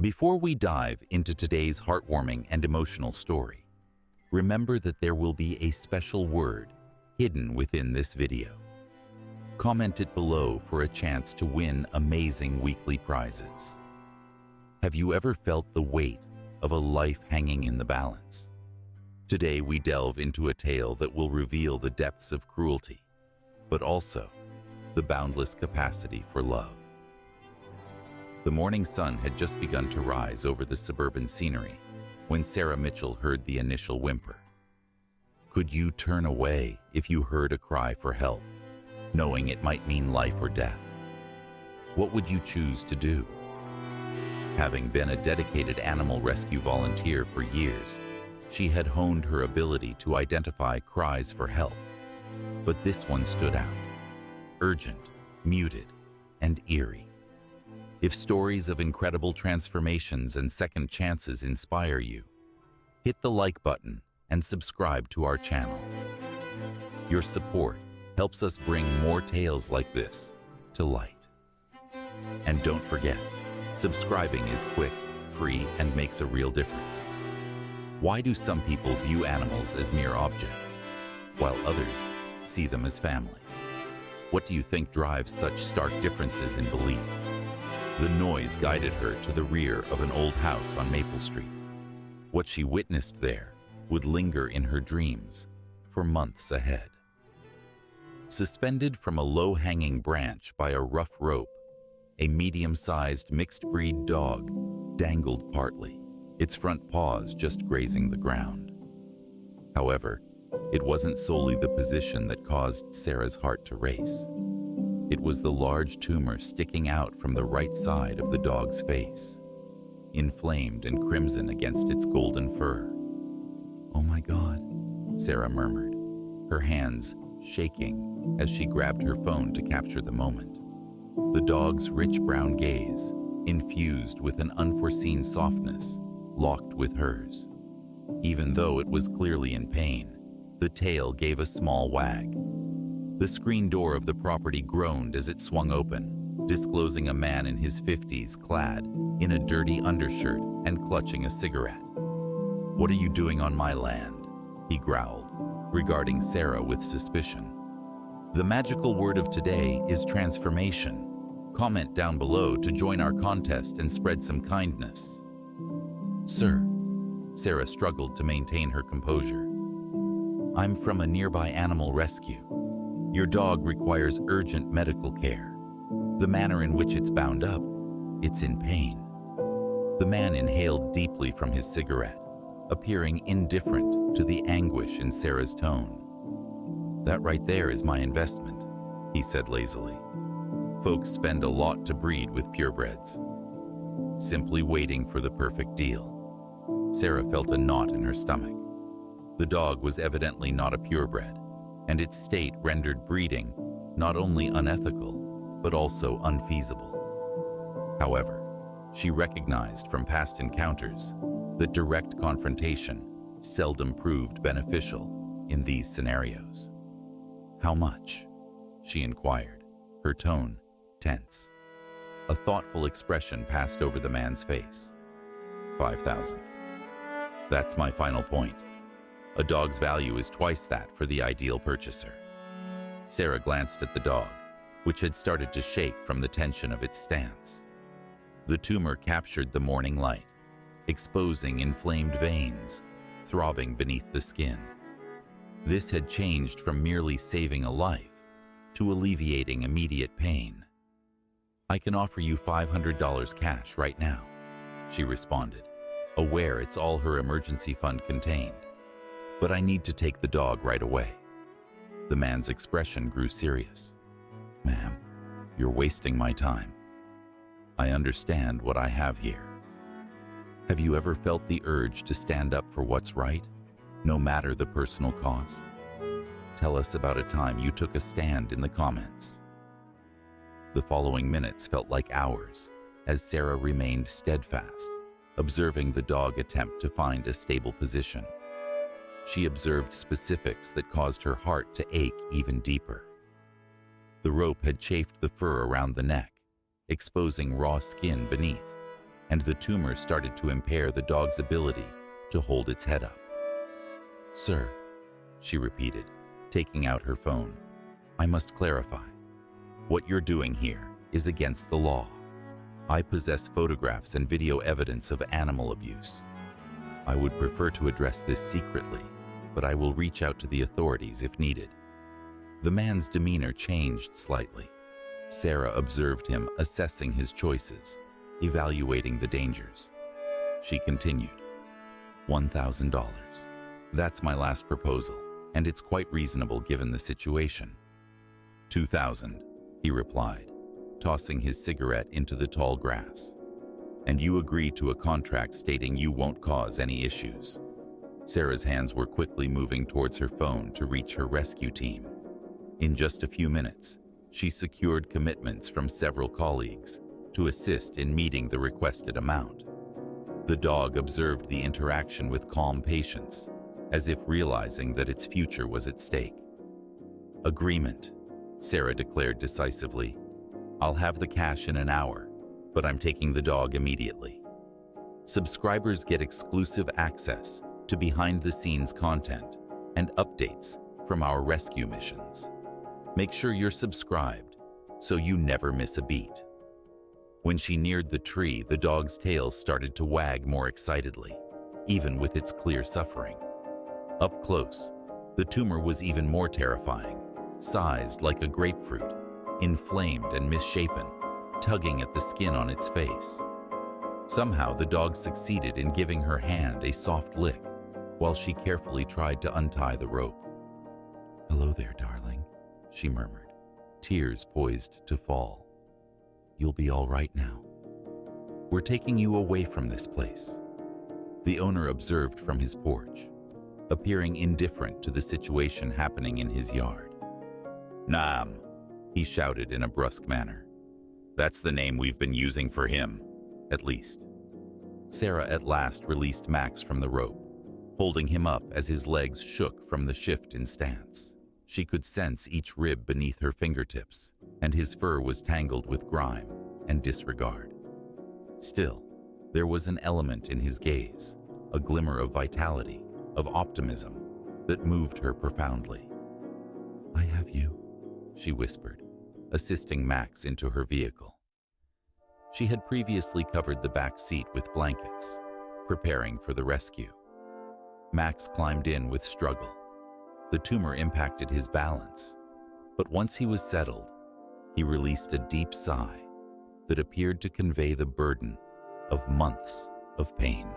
Before we dive into today's heartwarming and emotional story, remember that there will be a special word hidden within this video. Comment it below for a chance to win amazing weekly prizes. Have you ever felt the weight of a life hanging in the balance? Today we delve into a tale that will reveal the depths of cruelty, but also the boundless capacity for love. The morning sun had just begun to rise over the suburban scenery when Sarah Mitchell heard the initial whimper. Could you turn away if you heard a cry for help, knowing it might mean life or death? What would you choose to do? Having been a dedicated animal rescue volunteer for years, she had honed her ability to identify cries for help. But this one stood out: urgent, muted, and eerie. If stories of incredible transformations and second chances inspire you, hit the like button and subscribe to our channel. Your support helps us bring more tales like this to light. And don't forget, subscribing is quick, free, and makes a real difference. Why do some people view animals as mere objects, while others see them as family? What do you think drives such stark differences in belief? The noise guided her to the rear of an old house on Maple Street. What she witnessed there would linger in her dreams for months ahead. Suspended from a low-hanging branch by a rough rope, a medium-sized mixed-breed dog dangled partly, its front paws just grazing the ground. However, it wasn't solely the position that caused Sarah's heart to race. It was the large tumor sticking out from the right side of the dog's face, inflamed and crimson against its golden fur. "Oh my God," Sarah murmured, her hands shaking as she grabbed her phone to capture the moment. The dog's rich brown gaze, infused with an unforeseen softness, locked with hers. Even though it was clearly in pain, the tail gave a small wag. The screen door of the property groaned as it swung open, disclosing a man in his 50s clad in a dirty undershirt and clutching a cigarette. "What are you doing on my land?" he growled, regarding Sarah with suspicion. The magical word of today is transformation. Comment down below to join our contest and spread some kindness. "Sir," Sarah struggled to maintain her composure, "I'm from a nearby animal rescue. Your dog requires urgent medical care. The manner in which it's bound up, it's in pain." The man inhaled deeply from his cigarette, appearing indifferent to the anguish in Sarah's tone. "That right there is my investment," he said lazily. "Folks spend a lot to breed with purebreds. Simply waiting for the perfect deal." Sarah felt a knot in her stomach. The dog was evidently not a purebred, and its state rendered breeding not only unethical, but also unfeasible. However, she recognized from past encounters that direct confrontation seldom proved beneficial in these scenarios. "How much?" she inquired, her tone tense. A thoughtful expression passed over the man's face. "5,000. That's my final point. A dog's value is twice that for the ideal purchaser." Sarah glanced at the dog, which had started to shake from the tension of its stance. The tumor captured the morning light, exposing inflamed veins, throbbing beneath the skin. This had changed from merely saving a life to alleviating immediate pain. "I can offer you $500 cash right now," she responded, aware it's all her emergency fund contained. "But I need to take the dog right away." The man's expression grew serious. "Ma'am, you're wasting my time. I understand what I have here. Have you ever felt the urge to stand up for what's right, no matter the personal cost? Tell us about a time you took a stand in the comments." The following minutes felt like hours as Sarah remained steadfast, observing the dog attempt to find a stable position. She observed specifics that caused her heart to ache even deeper. The rope had chafed the fur around the neck, exposing raw skin beneath, and the tumor started to impair the dog's ability to hold its head up. "Sir," she repeated, taking out her phone, "I must clarify. What you're doing here is against the law. I possess photographs and video evidence of animal abuse. I would prefer to address this secretly, but I will reach out to the authorities if needed." The man's demeanor changed slightly. Sarah observed him assessing his choices, evaluating the dangers. She continued, $1,000. That's my last proposal, and it's quite reasonable given the situation. $2,000, he replied, tossing his cigarette into the tall grass. And you agree to a contract stating you won't cause any issues. Sarah's hands were quickly moving towards her phone to reach her rescue team. In just a few minutes, she secured commitments from several colleagues to assist in meeting the requested amount. The dog observed the interaction with calm patience, as if realizing that its future was at stake. "Agreement," Sarah declared decisively. "I'll have the cash in an hour, but I'm taking the dog immediately." Subscribers get exclusive access to behind-the-scenes content and updates from our rescue missions. Make sure you're subscribed so you never miss a beat. When she neared the tree, the dog's tail started to wag more excitedly, even with its clear suffering. Up close, the tumor was even more terrifying, sized like a grapefruit, inflamed and misshapen, tugging at the skin on its face. Somehow, the dog succeeded in giving her hand a soft lick while she carefully tried to untie the rope. "Hello there, darling," she murmured, tears poised to fall. "You'll be all right now. We're taking you away from this place," the owner observed from his porch, appearing indifferent to the situation happening in his yard. "Nam," he shouted in a brusque manner. "That's the name we've been using for him, at least." Sarah at last released Max from the rope, holding him up as his legs shook from the shift in stance. She could sense each rib beneath her fingertips, and his fur was tangled with grime and disregard. Still, there was an element in his gaze, a glimmer of vitality, of optimism, that moved her profoundly. "I have you," she whispered, assisting Max into her vehicle. She had previously covered the back seat with blankets, preparing for the rescue. Max climbed in with struggle. The tumor impacted his balance, but once he was settled, he released a deep sigh that appeared to convey the burden of months of pain.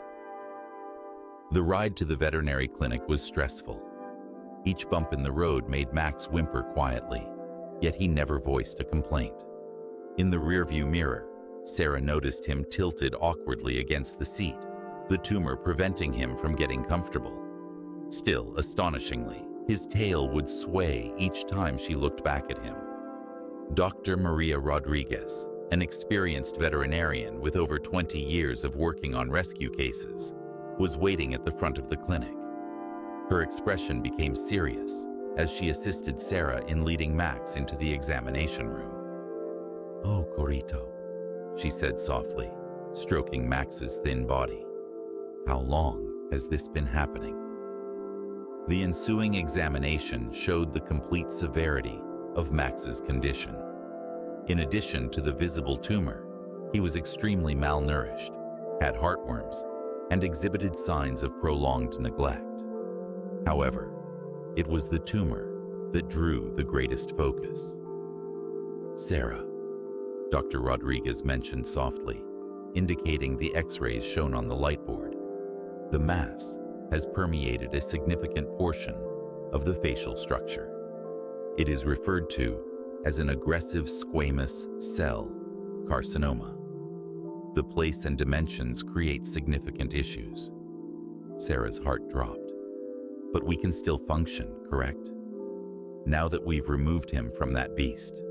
The ride to the veterinary clinic was stressful. Each bump in the road made Max whimper quietly, yet he never voiced a complaint. In the rearview mirror, Sarah noticed him tilted awkwardly against the seat, the tumor preventing him from getting comfortable. Still, astonishingly, his tail would sway each time she looked back at him. Dr. Maria Rodriguez, an experienced veterinarian with over 20 years of working on rescue cases, was waiting at the front of the clinic. Her expression became serious as she assisted Sarah in leading Max into the examination room. "Oh, Corito," she said softly, stroking Max's thin body. "How long has this been happening?" The ensuing examination showed the complete severity of Max's condition. In addition to the visible tumor, he was extremely malnourished, had heartworms, and exhibited signs of prolonged neglect. However, it was the tumor that drew the greatest focus. "Sarah," Dr. Rodriguez mentioned softly, indicating the X-rays shown on the lightboard. "The mass has permeated a significant portion of the facial structure. It is referred to as an aggressive squamous cell carcinoma. The place and dimensions create significant issues." Sarah's heart dropped. "But we can still function, correct? Now that we've removed him from that beast,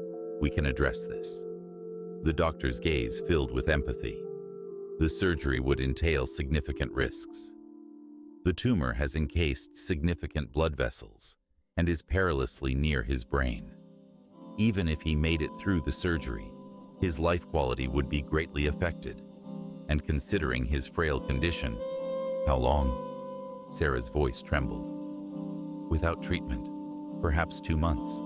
we can address this." The doctor's gaze filled with empathy. The surgery would entail significant risks. The tumor has encased significant blood vessels and is perilously near his brain. Even if he made it through the surgery, his life quality would be greatly affected. And considering his frail condition, how long? Sarah's voice trembled. Without treatment, perhaps 2 months.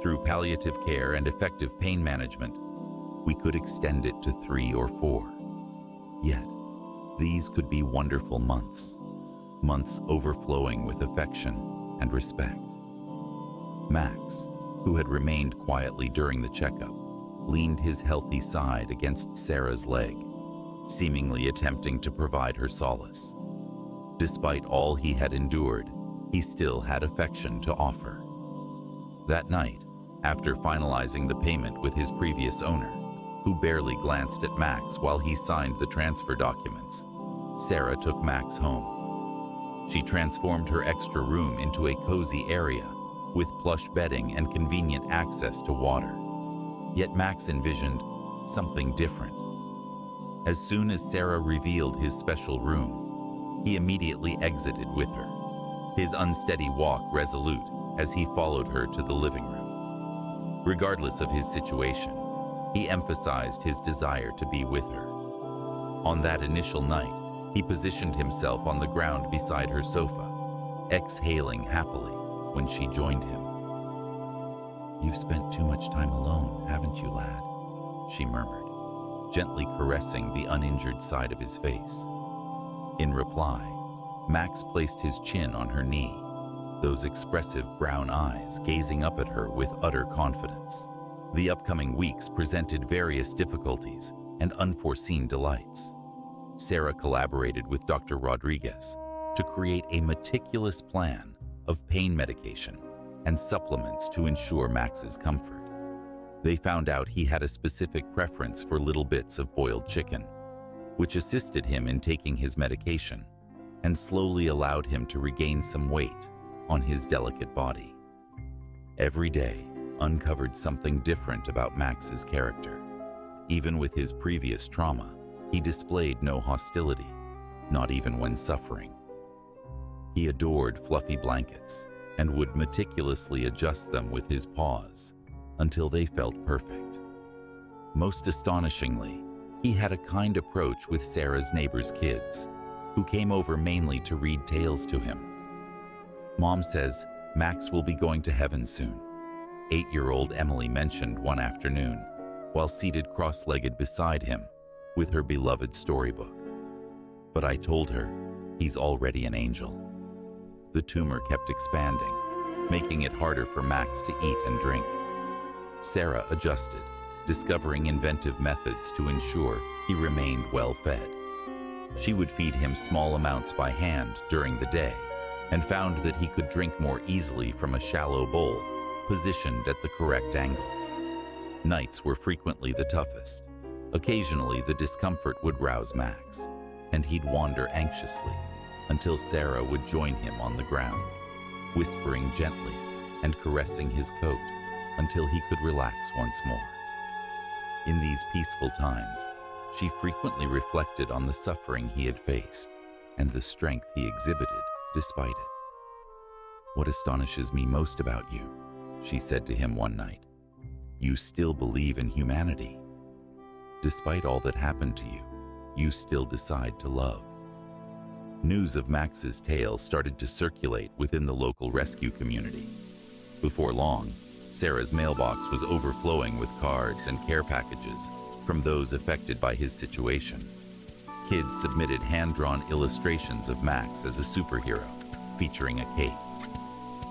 Through palliative care and effective pain management, we could extend it to 3 or 4. Yet, these could be wonderful months, months overflowing with affection and respect. Max, who had remained quietly during the checkup, leaned his healthy side against Sarah's leg, seemingly attempting to provide her solace. Despite all he had endured, he still had affection to offer. That night, after finalizing the payment with his previous owner, who barely glanced at Max while he signed the transfer documents, Sarah took Max home. She transformed her extra room into a cozy area with plush bedding and convenient access to water. Yet Max envisioned something different. As soon as Sarah revealed his special room, he immediately exited with her, his unsteady walk resolute as he followed her to the living room. Regardless of his situation, he emphasized his desire to be with her. On that initial night, he positioned himself on the ground beside her sofa, exhaling happily when she joined him. "You've spent too much time alone, haven't you, lad?" she murmured, gently caressing the uninjured side of his face. In reply, Max placed his chin on her knee, those expressive brown eyes gazing up at her with utter confidence. The upcoming weeks presented various difficulties and unforeseen delights. Sarah collaborated with Dr. Rodriguez to create a meticulous plan of pain medication and supplements to ensure Max's comfort. They found out he had a specific preference for little bits of boiled chicken, which assisted him in taking his medication and slowly allowed him to regain some weight on his delicate body. Every day uncovered something different about Max's character. Even with his previous trauma, he displayed no hostility, not even when suffering. He adored fluffy blankets and would meticulously adjust them with his paws until they felt perfect. Most astonishingly, he had a kind approach with Sarah's neighbor's kids, who came over mainly to read tales to him. "Mom says Max will be going to heaven soon," 8-year-old Emily mentioned one afternoon while seated cross-legged beside him with her beloved storybook. "But I told her he's already an angel." The tumor kept expanding, making it harder for Max to eat and drink. Sarah adjusted, discovering inventive methods to ensure he remained well-fed. She would feed him small amounts by hand during the day and found that he could drink more easily from a shallow bowl positioned at the correct angle. Nights were frequently the toughest. Occasionally, the discomfort would rouse Max, and he'd wander anxiously until Sarah would join him on the ground, whispering gently and caressing his coat until he could relax once more. In these peaceful times, she frequently reflected on the suffering he had faced and the strength he exhibited despite it. "What astonishes me most about you," she said to him one night, "you still believe in humanity. Despite all that happened to you, you still decide to love." News of Max's tale started to circulate within the local rescue community. Before long, Sarah's mailbox was overflowing with cards and care packages from those affected by his situation. Kids submitted hand-drawn illustrations of Max as a superhero, featuring a cape.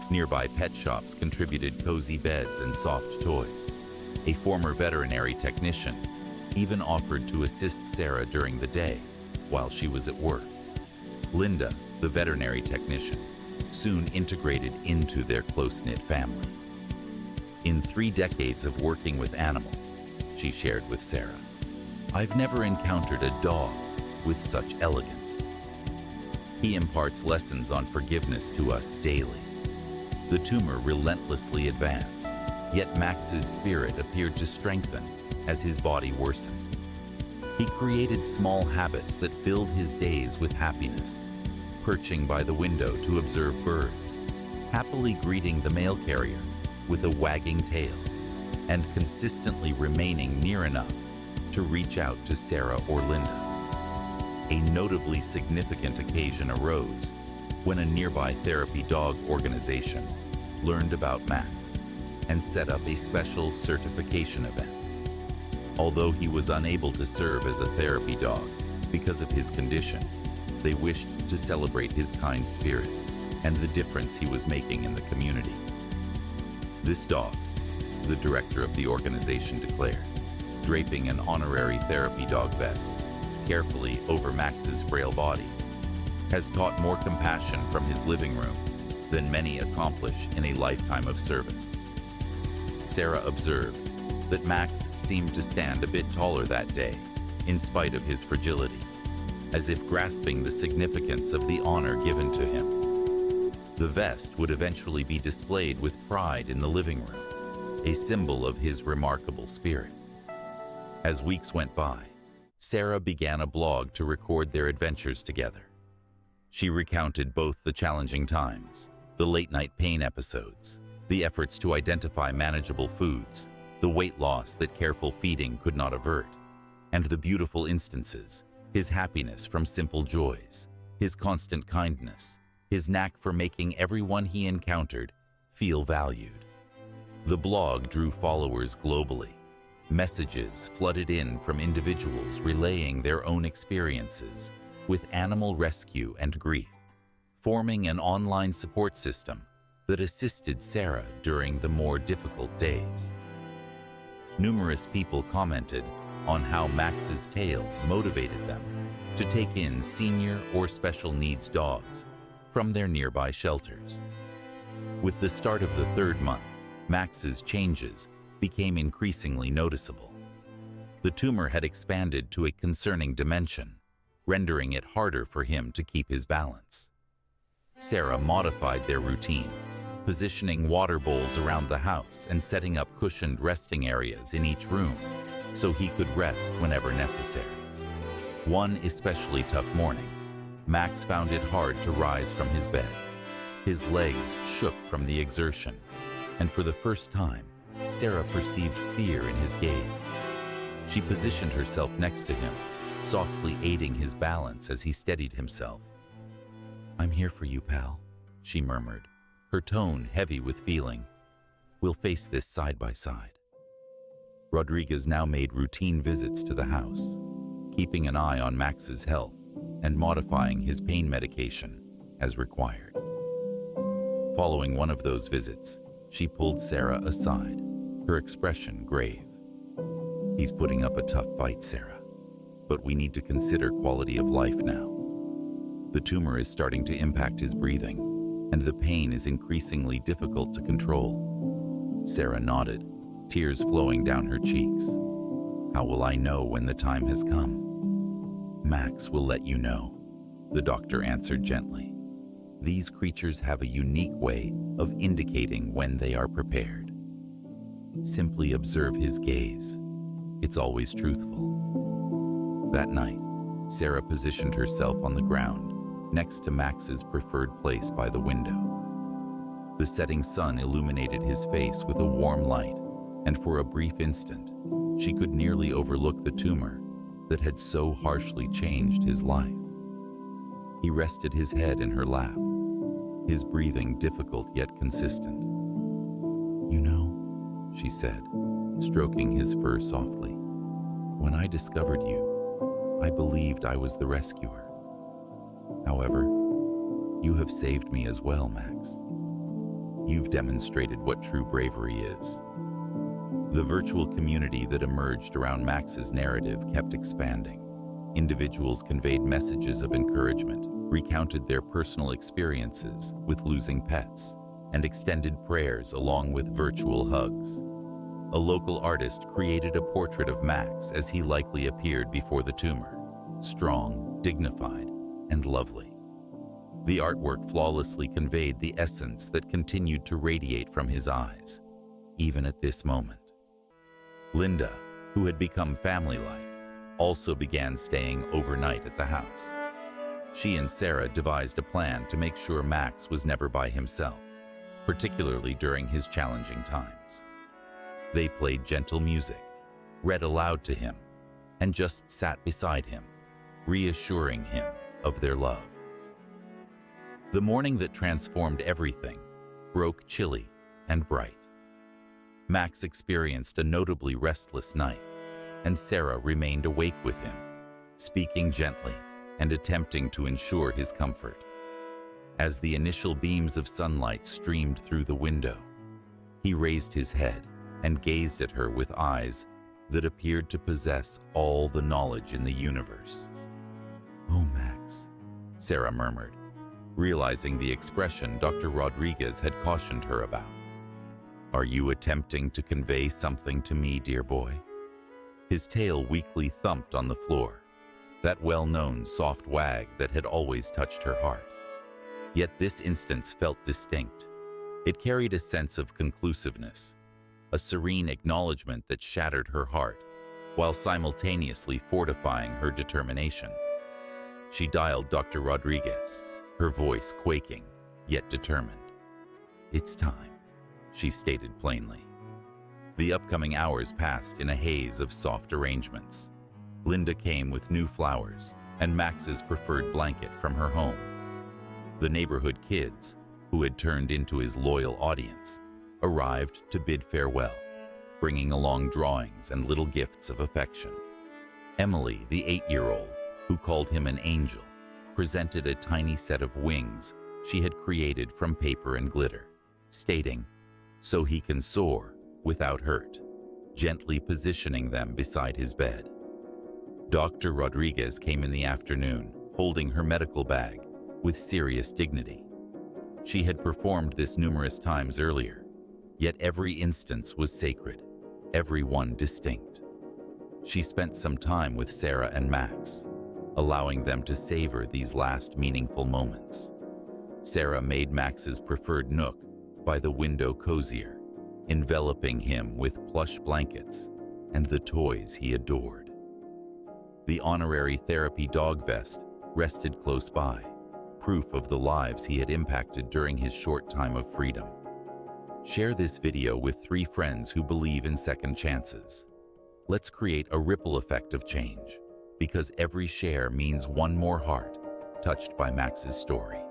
Nearby pet shops contributed cozy beds and soft toys. A former veterinary technician even offered to assist Sarah during the day while she was at work. Linda, the veterinary technician, soon integrated into their close-knit family. "In 3 decades of working with animals," she shared with Sarah, "I've never encountered a dog with such elegance." He imparts lessons on forgiveness to us daily. The tumor relentlessly advanced, yet Max's spirit appeared to strengthen as his body worsened. He created small habits that filled his days with happiness, perching by the window to observe birds, happily greeting the mail carrier with a wagging tail, and consistently remaining near enough to reach out to Sarah or Linda. A notably significant occasion arose when a nearby therapy dog organization learned about Max and set up a special certification event. Although he was unable to serve as a therapy dog because of his condition, they wished to celebrate his kind spirit and the difference he was making in the community. This dog, the director of the organization declared, draping an honorary therapy dog vest carefully over Max's frail body, has taught more compassion from his living room than many accomplish in a lifetime of service. Sarah observed that Max seemed to stand a bit taller that day, in spite of his fragility, as if grasping the significance of the honor given to him. The vest would eventually be displayed with pride in the living room, a symbol of his remarkable spirit. As weeks went by, Sarah began a blog to record their adventures together. She recounted both the challenging times, the late-night pain episodes, the efforts to identify manageable foods, the weight loss that careful feeding could not avert, and the beautiful instances, his happiness from simple joys, his constant kindness, his knack for making everyone he encountered feel valued. The blog drew followers globally. Messages flooded in from individuals relaying their own experiences with animal rescue and grief, forming an online support system that assisted Sarah during the more difficult days. Numerous people commented on how Max's tale motivated them to take in senior or special needs dogs from their nearby shelters. With the start of the third month, Max's changes became increasingly noticeable. The tumor had expanded to a concerning dimension, rendering it harder for him to keep his balance. Sarah modified their routine, positioning water bowls around the house and setting up cushioned resting areas in each room so he could rest whenever necessary. One especially tough morning, Max found it hard to rise from his bed. His legs shook from the exertion, and for the first time, Sarah perceived fear in his gaze. She positioned herself next to him, softly aiding his balance as he steadied himself. "I'm here for you, pal," she murmured, her tone heavy with feeling. "We'll face this side by side." Rodriguez now made routine visits to the house, keeping an eye on Max's health and modifying his pain medication as required. Following one of those visits, she pulled Sarah aside, her expression grave. "He's putting up a tough fight, Sarah, but we need to consider quality of life now. The tumor is starting to impact his breathing, and the pain is increasingly difficult to control." Sarah nodded, tears flowing down her cheeks. "How will I know when the time has come?" "Max will let you know," the doctor answered gently. "These creatures have a unique way of indicating when they are prepared. Simply observe his gaze. It's always truthful." That night, Sarah positioned herself on the ground next to Max's preferred place by the window. The setting sun illuminated his face with a warm light, and for a brief instant, she could nearly overlook the tumor that had so harshly changed his life. He rested his head in her lap, his breathing difficult yet consistent. "You know," she said, stroking his fur softly, "when I discovered you, I believed I was the rescuer. However, you have saved me as well, Max. You've demonstrated what true bravery is." The virtual community that emerged around Max's narrative kept expanding. Individuals conveyed messages of encouragement, recounted their personal experiences with losing pets, and extended prayers along with virtual hugs. A local artist created a portrait of Max as he likely appeared before the tumor, strong, dignified, and lovely. The artwork flawlessly conveyed the essence that continued to radiate from his eyes, even at this moment. Linda, who had become family-like, also began staying overnight at the house. She and Sarah devised a plan to make sure Max was never by himself, particularly during his challenging times. They played gentle music, read aloud to him, and just sat beside him, reassuring him of their love. The morning that transformed everything broke chilly and bright. Max experienced a notably restless night, and Sarah remained awake with him, speaking gently and attempting to ensure his comfort. As the initial beams of sunlight streamed through the window, he raised his head and gazed at her with eyes that appeared to possess all the knowledge in the universe. "Oh, Max," Sarah murmured, realizing the expression Dr. Rodriguez had cautioned her about. "Are you attempting to convey something to me, dear boy?" His tail weakly thumped on the floor, that well-known soft wag that had always touched her heart. Yet this instance felt distinct. It carried a sense of conclusiveness, a serene acknowledgement that shattered her heart, while simultaneously fortifying her determination. She dialed Dr. Rodriguez, her voice quaking, yet determined. "It's time," she stated plainly. The upcoming hours passed in a haze of soft arrangements. Linda came with new flowers and Max's preferred blanket from her home. The neighborhood kids, who had turned into his loyal audience, arrived to bid farewell, bringing along drawings and little gifts of affection. Emily, the 8-year-old, who called him an angel, presented a tiny set of wings she had created from paper and glitter, stating, "So he can soar without hurt," gently positioning them beside his bed. Dr. Rodriguez came in the afternoon, holding her medical bag with serious dignity. She had performed this numerous times earlier, yet every instance was sacred, every one distinct. She spent some time with Sarah and Max, allowing them to savor these last meaningful moments. Sarah made Max's preferred nook by the window cozier, enveloping him with plush blankets and the toys he adored. The honorary therapy dog vest rested close by, proof of the lives he had impacted during his short time of freedom. Share this video with 3 friends who believe in second chances. Let's create a ripple effect of change, because every share means one more heart touched by Max's story.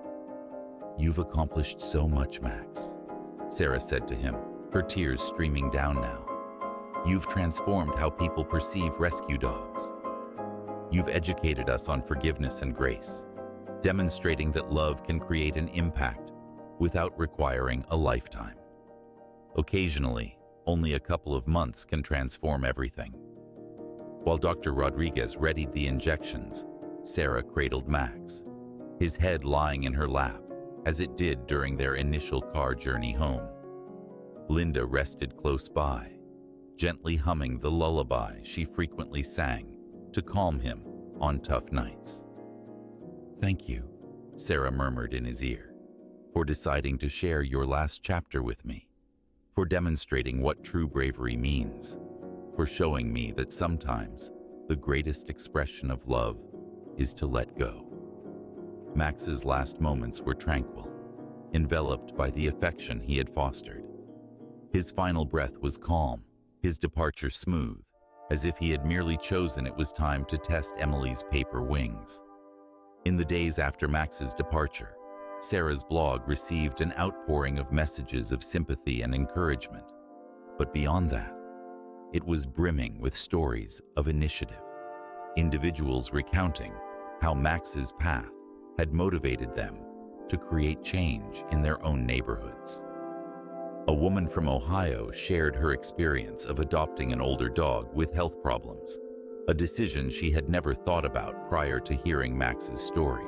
"You've accomplished so much, Max," Sarah said to him, her tears streaming down now. "You've transformed how people perceive rescue dogs. You've educated us on forgiveness and grace, demonstrating that love can create an impact without requiring a lifetime. Occasionally, only a couple of months can transform everything." While Dr. Rodriguez readied the injections, Sarah cradled Max, his head lying in her lap, as it did during their initial car journey home. Linda rested close by, gently humming the lullaby she frequently sang to calm him on tough nights. "Thank you," Sarah murmured in his ear, "for deciding to share your last chapter with me, for demonstrating what true bravery means, for showing me that sometimes the greatest expression of love is to let go." Max's last moments were tranquil, enveloped by the affection he had fostered. His final breath was calm, his departure smooth, as if he had merely chosen it was time to test Emily's paper wings. In the days after Max's departure, Sarah's blog received an outpouring of messages of sympathy and encouragement. But beyond that, it was brimming with stories of initiative, individuals recounting how Max's path had motivated them to create change in their own neighborhoods. A woman from Ohio shared her experience of adopting an older dog with health problems, a decision she had never thought about prior to hearing Max's story.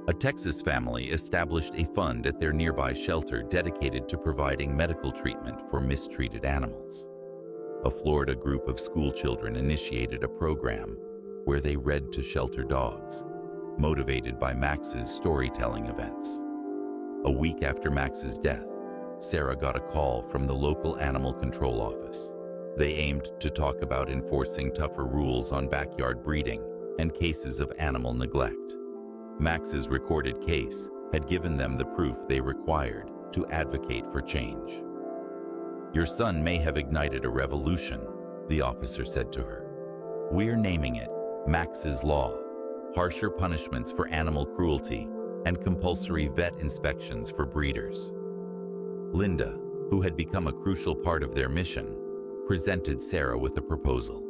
A Texas family established a fund at their nearby shelter dedicated to providing medical treatment for mistreated animals. A Florida group of school children initiated a program where they read to shelter dogs, motivated by Max's storytelling events. A week after Max's death, Sarah got a call from the local animal control office. They aimed to talk about enforcing tougher rules on backyard breeding and cases of animal neglect. Max's recorded case had given them the proof they required to advocate for change. "Your son may have ignited a revolution," the officer said to her. "We're naming it Max's Law. harsher punishments for animal cruelty, and compulsory vet inspections for breeders. Linda, who had become a crucial part of their mission, presented Sarah with a proposal.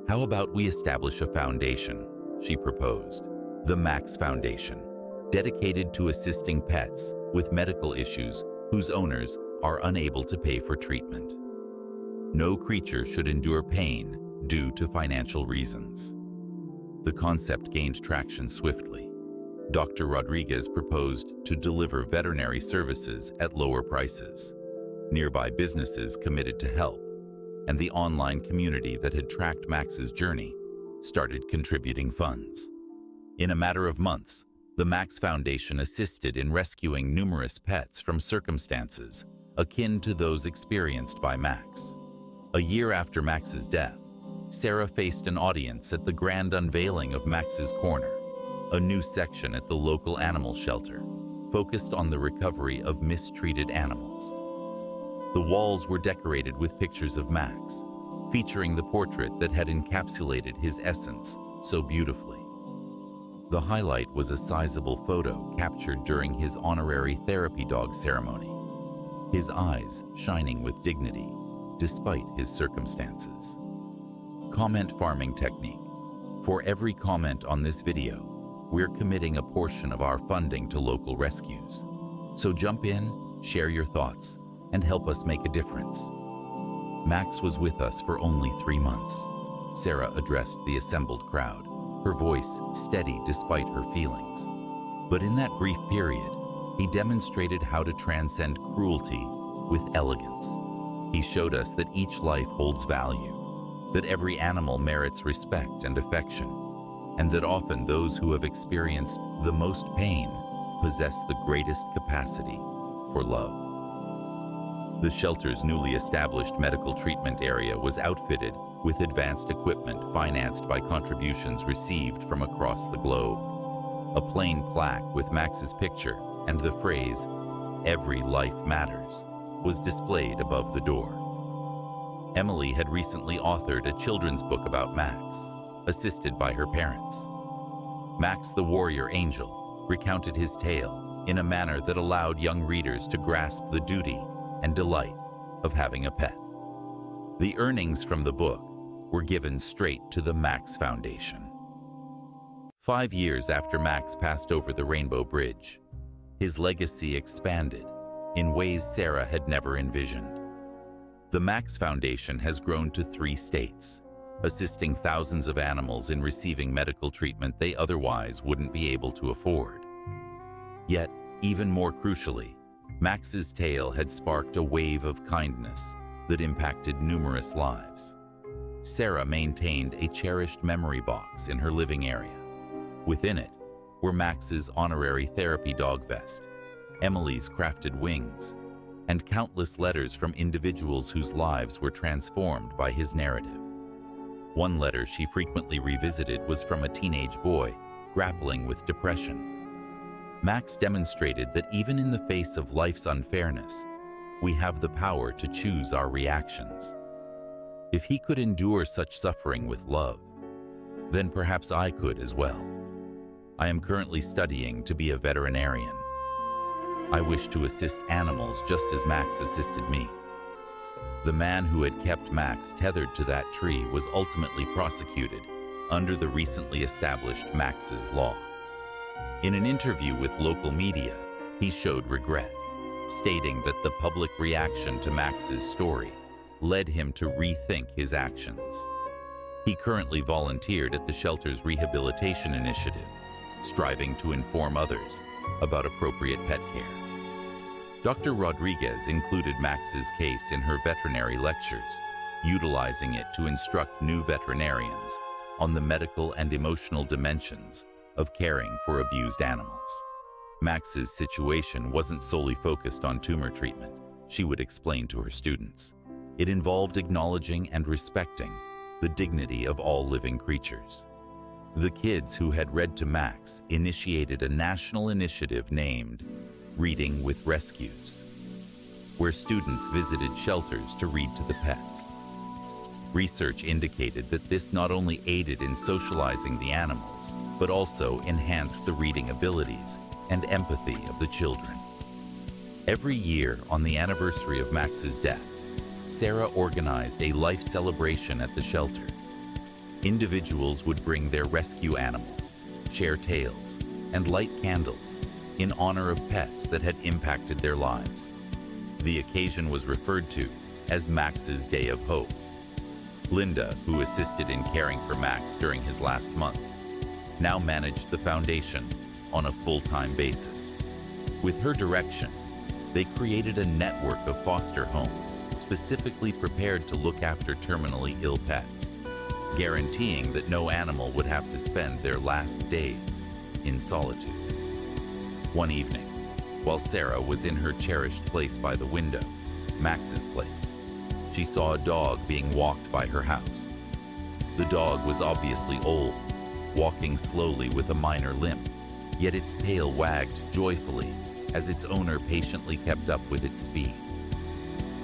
"How about we establish a foundation?" she proposed. The Max Foundation, dedicated to assisting pets with medical issues whose owners are unable to pay for treatment. No creature should endure pain due to financial reasons. The concept gained traction swiftly. Dr. Rodriguez proposed to deliver veterinary services at lower prices. Nearby businesses committed to help, and the online community that had tracked Max's journey started contributing funds. In a matter of months, the Max Foundation assisted in rescuing numerous pets from circumstances akin to those experienced by Max. A year after Max's death, Sarah faced an audience at the grand unveiling of Max's Corner, a new section at the local animal shelter, focused on the recovery of mistreated animals. The walls were decorated with pictures of Max, featuring the portrait that had encapsulated his essence so beautifully. The highlight was a sizable photo captured during his honorary therapy dog ceremony, his eyes shining with dignity despite his circumstances. Comment farming technique. For every comment on this video, we're committing a portion of our funding to local rescues. So jump in, share your thoughts, and help us make a difference. Max was with us for only 3 months. Sarah addressed the assembled crowd, her voice steady despite her feelings. But in that brief period, he demonstrated how to transcend cruelty with elegance. He showed us that each life holds value, that every animal merits respect and affection, and that often those who have experienced the most pain possess the greatest capacity for love. The shelter's newly established medical treatment area was outfitted with advanced equipment financed by contributions received from across the globe. A plain plaque with Max's picture and the phrase, "Every life matters," was displayed above the door. Emily had recently authored a children's book about Max, assisted by her parents. Max the warrior angel recounted his tale in a manner that allowed young readers to grasp the duty and delight of having a pet. The earnings from the book were given straight to the Max Foundation. 5 years after Max passed over the Rainbow Bridge, his legacy expanded in ways Sarah had never envisioned. The Max Foundation has grown to 3 states, assisting thousands of animals in receiving medical treatment they otherwise wouldn't be able to afford. Yet, even more crucially, Max's tale had sparked a wave of kindness that impacted numerous lives. Sarah maintained a cherished memory box in her living area. Within it were Max's honorary therapy dog vest, Emily's crafted wings, and countless letters from individuals whose lives were transformed by his narrative. One letter she frequently revisited was from a teenage boy grappling with depression. Max demonstrated that even in the face of life's unfairness, we have the power to choose our reactions. If he could endure such suffering with love, then perhaps I could as well. I am currently studying to be a veterinarian. I wish to assist animals just as Max assisted me. The man who had kept Max tethered to that tree was ultimately prosecuted under the recently established Max's Law. In an interview with local media, he showed regret, stating that the public reaction to Max's story led him to rethink his actions. He currently volunteered at the shelter's rehabilitation initiative, striving to inform others about appropriate pet care. Dr. Rodriguez included Max's case in her veterinary lectures, utilizing it to instruct new veterinarians on the medical and emotional dimensions of caring for abused animals. Max's situation wasn't solely focused on tumor treatment, she would explain to her students. It involved acknowledging and respecting the dignity of all living creatures. The kids who had read to Max initiated a national initiative named Reading with Rescues, where students visited shelters to read to the pets. Research indicated that this not only aided in socializing the animals, but also enhanced the reading abilities and empathy of the children. Every year on the anniversary of Max's death, Sarah organized a life celebration at the shelter. Individuals would bring their rescue animals, share tales, and light candles in honor of pets that had impacted their lives. The occasion was referred to as Max's Day of Hope. Linda, who assisted in caring for Max during his last months, now managed the foundation on a full-time basis. With her direction, they created a network of foster homes specifically prepared to look after terminally ill pets, guaranteeing that no animal would have to spend their last days in solitude. One evening, while Sarah was in her cherished place by the window, Max's place, she saw a dog being walked by her house. The dog was obviously old, walking slowly with a minor limp, yet its tail wagged joyfully as its owner patiently kept up with its speed.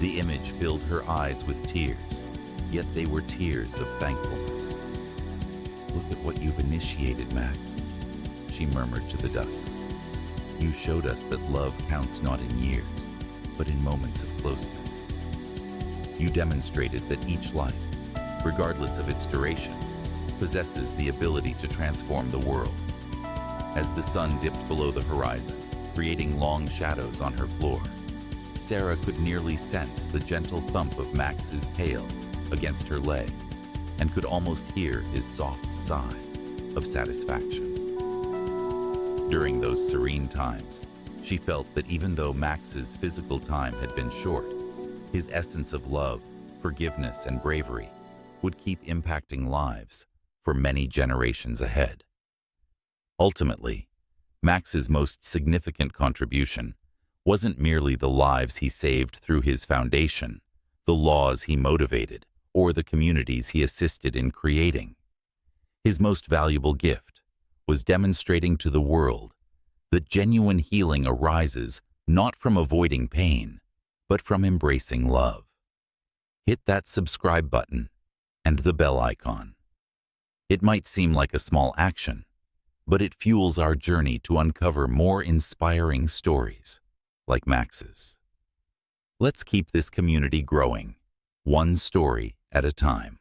The image filled her eyes with tears, yet they were tears of thankfulness. "Look at what you've initiated, Max," she murmured to the dusk. "You showed us that love counts not in years, but in moments of closeness. You demonstrated that each life, regardless of its duration, possesses the ability to transform the world." As the sun dipped below the horizon, creating long shadows on her floor, Sarah could nearly sense the gentle thump of Max's tail against her leg and could almost hear his soft sigh of satisfaction. During those serene times, she felt that even though Max's physical time had been short, his essence of love, forgiveness, and bravery would keep impacting lives for many generations ahead. Ultimately, Max's most significant contribution wasn't merely the lives he saved through his foundation, the laws he motivated, or the communities he assisted in creating. His most valuable gift was demonstrating to the world that genuine healing arises not from avoiding pain, but from embracing love. Hit that subscribe button and the bell icon. It might seem like a small action, but it fuels our journey to uncover more inspiring stories like Max's. Let's keep this community growing, one story at a time.